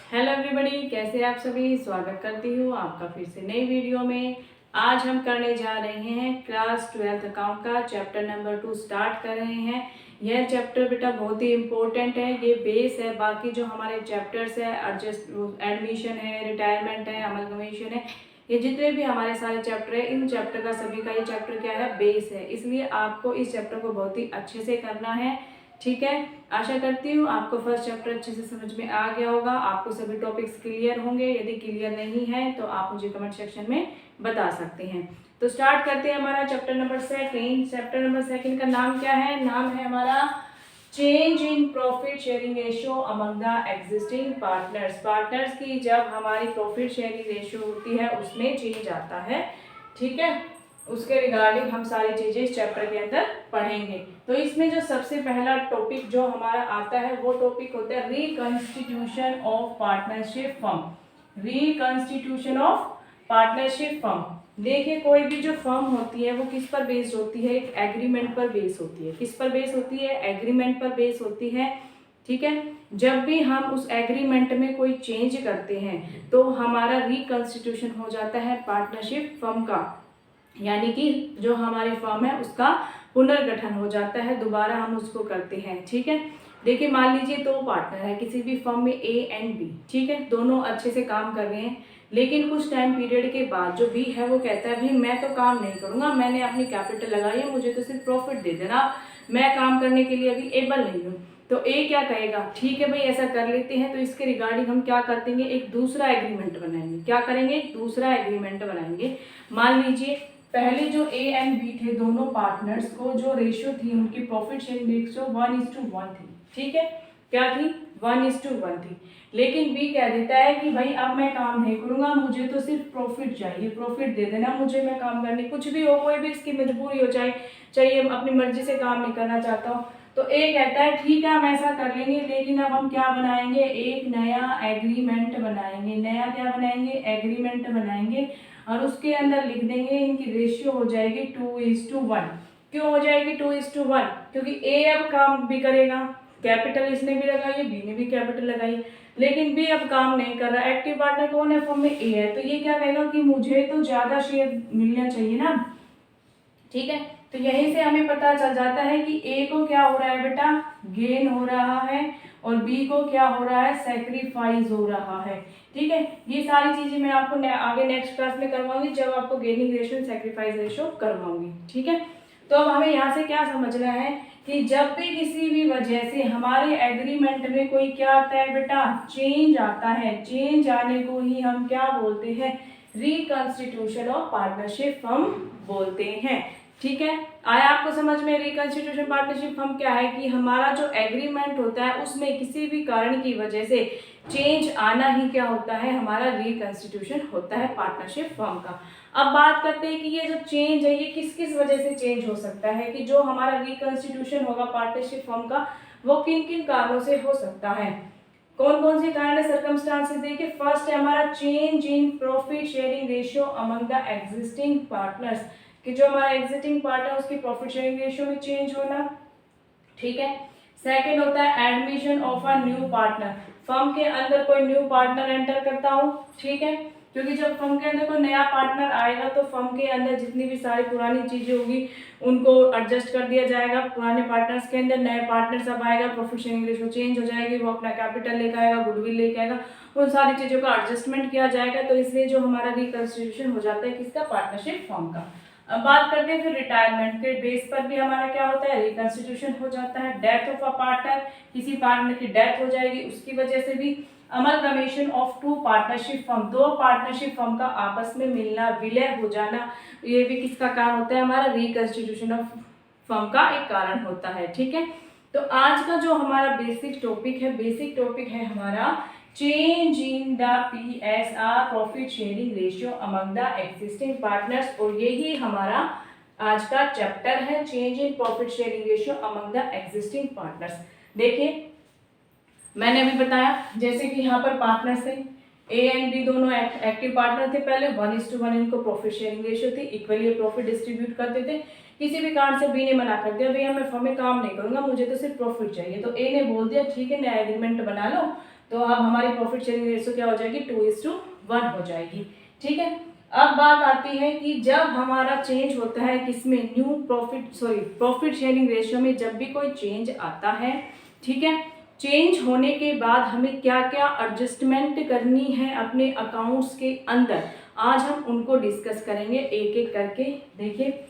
Hello everybody, कैसे आप सभी। स्वागत करती हूँ आपका फिर से नई वीडियो में। आज हम करने जा रहे हैं क्लास 12th अकाउंट का चैप्टर नंबर 2 स्टार्ट कर रहे हैं। यह चैप्टर बेटा बहुत ही इम्पोर्टेंट है, ये बेस है। बाकी जो हमारे चैप्टर्स है, एडमिशन है, रिटायरमेंट है, अमलगमेशन है, ये जितने भी हमारे सारे चैप्टर है, इन चैप्टर का सभी का ये चैप्टर क्या है, बेस है। इसलिए आपको इस चैप्टर को बहुत ही अच्छे से करना है। ठीक है, आशा करती हूँ आपको फर्स्ट चैप्टर अच्छे से समझ में आ गया होगा, आपको सभी टॉपिक्स क्लियर होंगे। यदि क्लियर नहीं है तो आप मुझे कमेंट सेक्शन में बता सकते हैं। तो स्टार्ट करते हैं हमारा चैप्टर नंबर 2। चैप्टर नंबर 2 का नाम क्या है? नाम है हमारा change in profit sharing ratio among the existing partners. Partners की जब हमारी प्रॉफिट शेयरिंग रेशियो होती है उसमें चेंज आता है। ठीक है, उसके रिगार्डिंग हम सारी चीजें इस चैप्टर के अंदर पढ़ेंगे। तो इसमें जो सबसे पहला टॉपिक जो हमारा आता है वो टॉपिक होता है reconstitution of partnership firm. Reconstitution of partnership firm. देखिए, कोई भी जो फर्म होती है वो किस पर बेस्ड होती है? एक एग्रीमेंट पर बेस होती है। किस पर बेस होती है? एग्रीमेंट पर बेस होती है। ठीक है, जब भी हम उस एग्रीमेंट में कोई चेंज करते हैं तो हमारा रिकंस्टिट्यूशन हो जाता है पार्टनरशिप फर्म का, यानी कि जो हमारी फर्म है उसका पुनर्गठन हो जाता है, दोबारा हम उसको करते हैं। ठीक है, देखिए मान लीजिए 2 पार्टनर है किसी भी फर्म में, ए एंड बी। ठीक है, दोनों अच्छे से काम कर रहे हैं, लेकिन कुछ टाइम पीरियड के बाद जो बी है वो कहता है भाई मैं तो काम नहीं करूंगा, मैंने अपनी कैपिटल लगाई है, मुझे तो सिर्फ प्रॉफिट दे देना, मैं काम करने के लिए अभी एबल नहीं हूँ। तो ए क्या कहेगा? ठीक है भाई, ऐसा कर लेते हैं। तो इसके रिगार्डिंग हम क्या करते हैं, एक दूसरा एग्रीमेंट बनाएंगे। क्या करेंगे? एक दूसरा एग्रीमेंट बनाएंगे। मान लीजिए पहले जो ए एंड बी थे दोनों पार्टनर्स को जो रेशियो थी उनकी प्रॉफिट शेयरिंग रेशियो 1:1 थी। ठीक है, क्या थी? 1:1 थी। लेकिन बी कह देता है कि भाई अब मैं काम नहीं करूंगा, मुझे तो सिर्फ प्रॉफिट चाहिए, प्रॉफिट दे देना मुझे, मैं काम करने, कुछ भी हो, कोई भी इसकी मजबूरी हो, चाहिए अपनी मर्जी से काम नहीं करना चाहता हूँ। तो ए कहता है ठीक है हम ऐसा कर लेंगे, लेकिन अब हम क्या बनाएंगे? एक नया एग्रीमेंट बनाएंगे। नया क्या बनाएंगे? एग्रीमेंट बनाएंगे, और उसके अंदर लिख देंगे इनकी रेशियो हो जाएगी 2:1। क्यों हो जाएगी 2:1? क्योंकि ए अब काम भी करेगा, कैपिटल इसने भी लगाई है, बी ने भी कैपिटल लगाई है, लेकिन बी अब काम नहीं कर रहा। एक्टिव पार्टनर कौन है? फर्म में ए है, तो ये क्या कहेगा कि मुझे तो ज्यादा शेयर मिलना चाहिए ना। ठीक है, तो यहीं से हमें पता चल जाता है कि ए को क्या हो रहा है बेटा? गेन हो रहा है, और बी को क्या हो रहा है? सैक्रिफाइस हो रहा है। ठीक है, ये सारी चीजें मैं आपको आगे नेक्स्ट क्लास में करवाऊंगी, जब आपको गेनिंग रेशियो सैक्रिफाइस रेशियो करवाऊंगी। ठीक है, तो अब हमें यहाँ से क्या समझना है कि जब भी किसी भी वजह से हमारे एग्रीमेंट में कोई क्या आता है बेटा? चेंज आता है। चेंज आने को ही हम क्या बोलते हैं? रिकंस्टिट्यूशन ऑफ पार्टनरशिप फर्म बोलते हैं। ठीक है, आया आपको समझ में? रिकंस्टिट्यूशन पार्टनरशिप फर्म क्या है कि हमारा जो एग्रीमेंट होता है उसमें किसी भी कारण की वजह से चेंज आना ही क्या होता है? हमारा रिकंस्टिट्यूशन होता है पार्टनरशिप फर्म का। अब बात करते हैं कि ये जो चेंज है ये किस किस वजह से चेंज हो सकता है, कि जो हमारा रिकंस्टिट्यूशन होगा पार्टनरशिप फर्म का वो किन किन कारणों से हो सकता है। कौन कौन से कारण है? सर्कमस्टांसेस देखिए, फर्स्ट है हमारा change in profit sharing ratio among the existing partners, कि जो हमारा एग्जिस्टिंग पार्टनर उसकी प्रॉफिट शेयरिंग रेशियो में चेंज होना। ठीक है, सेकंड होता है admission of a new partner. Firm के अंदर कोई न्यू पार्टनर एंटर करता हूँ। ठीक है, क्योंकि जब फर्म के अंदर कोई नया पार्टनर आएगा तो फर्म के अंदर जितनी भी सारी पुरानी चीजें होगी उनको एडजस्ट कर दिया जाएगा। पुराने पार्टनर्स के अंदर नए पार्टनर सब आएगा, प्रॉफिट शेयरिंग रेशियो चेंज हो जाएगी, वो अपना कैपिटल लेकर आएगा, गुडविल लेके आएगा, उन सारी चीजों का एडजस्टमेंट किया जाएगा। तो इसलिए जो हमारा रिकंस्टिट्यूशन हो जाता है किसका? पार्टनरशिप फर्म का। अब बात करते हैं फिर रिटायरमेंट के बेस पर भी हमारा क्या होता है? रिकंस्टिट्यूशन हो जाता है। डेथ ऑफ अ पार्टनर, किसी पार्टनर की डेथ हो जाएगी उसकी वजह से भी। Amalgamation of 2 partnership firm, 2 partnership firm का आपस में मिलना, विलय हो जाना, ये भी किसका कारण होता है? हमारा रिकंस्टिट्यूशन ऑफ फर्म का एक कारण होता है। ठीक है, तो आज का जो हमारा बेसिक टॉपिक है हमारा change in the PSR profit sharing ratio among the existing partners, और यही हमारा आज का चैप्टर है, change in profit sharing ratio among the existing partners. देखिए मैंने अभी बताया जैसे कि यहाँ पर पार्टनर्स थे, ए एंड बी दोनों एक्टिव पार्टनर थे पहले, 1:1 इनको प्रॉफिट शेयरिंग रेशियो थी, इक्वली प्रॉफिट डिस्ट्रीब्यूट करते थे। किसी भी कारण से बी ने मना कर दिया, भैया मैं फर्म में काम नहीं करूंगा, मुझे तो सिर्फ प्रॉफिट चाहिए। तो ए ने बोल दिया ठीक है नया एग्रीमेंट बना लो, तो अब हमारी प्रॉफिट शेयरिंग रेशियो क्या हो जाएगी, 2:1 हो जाएगी। ठीक है, अब बात आती है कि जब हमारा चेंज होता है किसमें, प्रॉफिट शेयरिंग रेशियो में जब भी कोई चेंज आता है, ठीक है, चेंज होने के बाद हमें क्या क्या एडजस्टमेंट करनी है अपने अकाउंट्स के अंदर, आज हम उनको डिस्कस करेंगे एक एक करके। देखिए,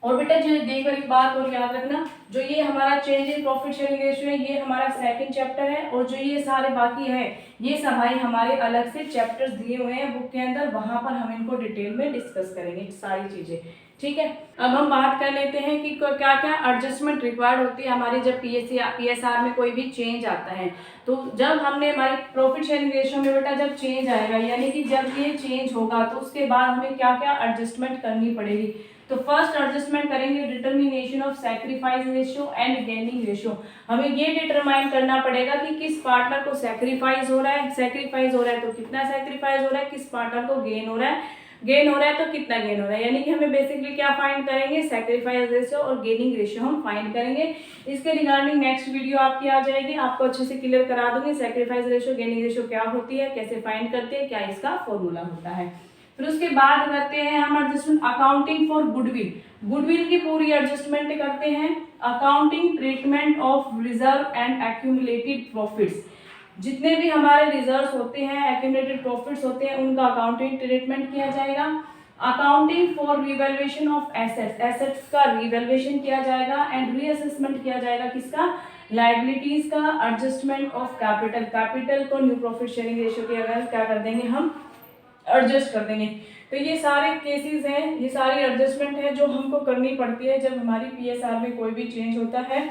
और बेटा जो देखो एक बात और याद रखना, जो ये हमारा change in profit sharing ratio है ये हमारा सेकंड चैप्टर है, और जो ये सारे बाकी है ये सब भाई हमारे अलग से चैप्टर्स दिए हुए हैं बुक के अंदर, वहां पर हम इनको डिटेल में डिस्कस करेंगे सारी चीजें। ठीक है, अब हम बात कर लेते हैं कि क्या क्या एडजस्टमेंट रिक्वायर्ड होती है हमारी जब पीएसआर में कोई भी चेंज आता है। तो जब हमने हमारी प्रॉफिट शेयरिंग रेशियो में बेटा जब चेंज आएगा, यानी कि जब ये चेंज होगा तो उसके बाद हमें क्या क्या एडजस्टमेंट करनी पड़ेगी। तो फर्स्ट एडजस्टमेंट करेंगे determination of sacrifice ratio and gaining ratio. हमें ये डिटरमाइन करना पड़ेगा कि किस पार्टनर को सैक्रिफाइस हो रहा है तो कितना सैक्रिफाइस हो रहा है, किस पार्टनर को गेन हो रहा है तो कितना गेन हो रहा है। यानी कि हमें बेसिकली क्या फाइंड करेंगे, सैक्रिफाइस रेशियो और गेनिंग रेशियो हम फाइंड करेंगे। इसके रिगार्डिंग नेक्स्ट वीडियो आपकी आ जाएगी, आपको अच्छे से क्लियर करा दूंगी सैक्रिफाइस रेशियो गेनिंग रेशियो क्या होती है, कैसे फाइंड करते हैं, क्या इसका फॉर्मूला होता है। फिर उसके बाद करते हैं हम एडजस्टमेंट अकाउंटिंग फॉर गुडविल की पूरी एडजस्टमेंट करते हैं। Accounting treatment of reserve and accumulated profits, जितने भी हमारे रिजर्व्स होते हैं, एक्यूमुलेटेड प्रॉफिट्स होते हैं, उनका अकाउंटिंग ट्रीटमेंट किया जाएगा। Accounting for revaluation of assets का रिवैल्यूएशन किया जाएगा एंड रीअसेसमेंट किया जाएगा किसका, लायबिलिटीज का। एडजस्टमेंट ऑफ कैपिटल को न्यू प्रॉफिट शेयरिंग रेशियो के अगर क्या कर देंगे, हम एडजस्ट कर देंगे। तो ये सारे केसेस हैं, ये सारी एडजस्टमेंट है जो हमको करनी पड़ती है जब हमारी पीएसआर में कोई भी चेंज होता है।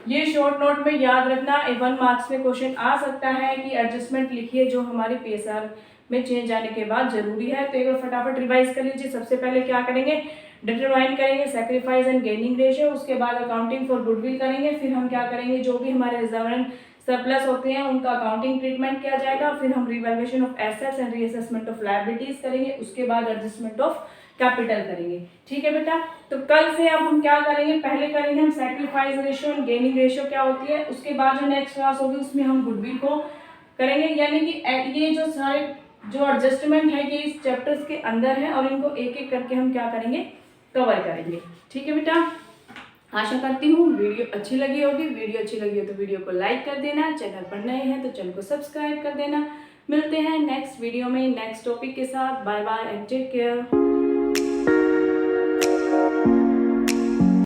ये शॉर्ट नोट में याद रखना, 1 मार्क्स में क्वेश्चन आ सकता है कि एडजस्टमेंट लिखिए जो हमारी पीएसआर में चेंज आने के बाद जरूरी है। तो एक बार फटाफट रिवाइज कर लीजिए। सबसे पहले क्या करेंगे, डिटरमाइन करेंगे सैक्रिफाइस एंड गेनिंग रेशियो, उसके बाद अकाउंटिंग फॉर गुडविल करेंगे, फिर हम क्या करेंगे, जो भी हमारे रिजर्व एंड सरप्लस होते हैं उनका अकाउंटिंग ट्रीटमेंट किया जाएगा, फिर हम revaluation of assets and reassessment of liabilities करेंगे, उसके बाद एडजस्टमेंट ऑफ कैपिटल करेंगे। ठीक है बेटा, तो कल से अब हम क्या करेंगे, पहले करेंगे हम sacrifice ratio and gaining ratio क्या होती है, उसके बाद जो नेक्स्ट क्लास होगी उसमें हम गुडविल को करेंगे। यानी कि ये जो सारे जो एडजस्टमेंट है ये इस चैप्टर्स के अंदर है और इनको एक एक करके हम क्या करेंगे, कवर करेंगे। ठीक है बेटा, आशा करती हूँ वीडियो अच्छी लगी होगी। वीडियो अच्छी लगी हो तो वीडियो को लाइक कर देना, चैनल पर नए हैं तो चैनल को सब्सक्राइब कर देना। मिलते हैं नेक्स्ट वीडियो में नेक्स्ट टॉपिक के साथ। Bye bye and take care.